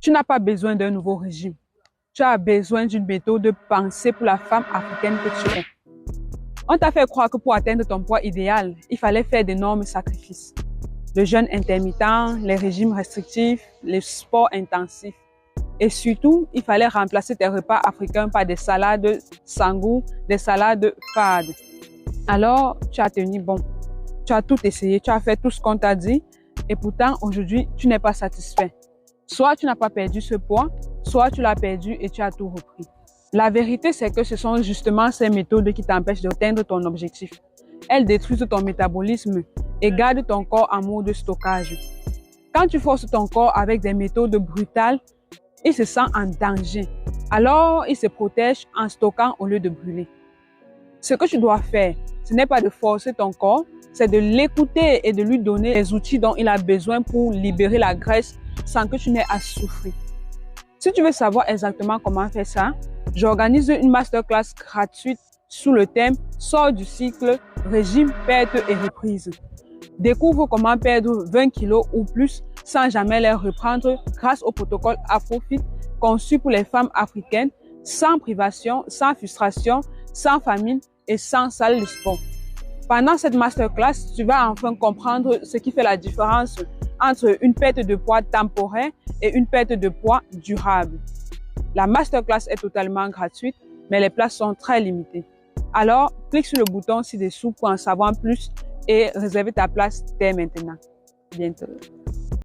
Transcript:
Tu n'as pas besoin d'un nouveau régime. Tu as besoin d'une méthode de pensée pour la femme africaine que tu es. On t'a fait croire que pour atteindre ton poids idéal, il fallait faire d'énormes sacrifices. Le jeûne intermittent, les régimes restrictifs, les sports intensifs. Et surtout, il fallait remplacer tes repas africains par des salades sans goût, des salades fades. Alors, tu as tenu bon. Tu as tout essayé, tu as fait tout ce qu'on t'a dit. Et pourtant, aujourd'hui, tu n'es pas satisfait. Soit tu n'as pas perdu ce poids, soit tu l'as perdu et tu as tout repris. La vérité, c'est que ce sont justement ces méthodes qui t'empêchent d'atteindre ton objectif. Elles détruisent ton métabolisme et gardent ton corps en mode stockage. Quand tu forces ton corps avec des méthodes brutales, il se sent en danger. Alors, il se protège en stockant au lieu de brûler. Ce que tu dois faire, ce n'est pas de forcer ton corps, c'est de l'écouter et de lui donner les outils dont il a besoin pour libérer la graisse sans que tu n'aies à souffrir. Si tu veux savoir exactement comment faire ça, j'organise une masterclass gratuite sous le thème « Sors du cycle, régime, perte et reprise ». Découvre comment perdre 20 kilos ou plus sans jamais les reprendre grâce au protocole AfroFit conçu pour les femmes africaines, sans privation, sans frustration, sans famine et sans salle de sport. Pendant cette masterclass, tu vas enfin comprendre ce qui fait la différence entre une perte de poids temporaire et une perte de poids durable. La masterclass est totalement gratuite, mais les places sont très limitées. Alors, clique sur le bouton ci-dessous pour en savoir plus et réserver ta place dès maintenant. À bientôt.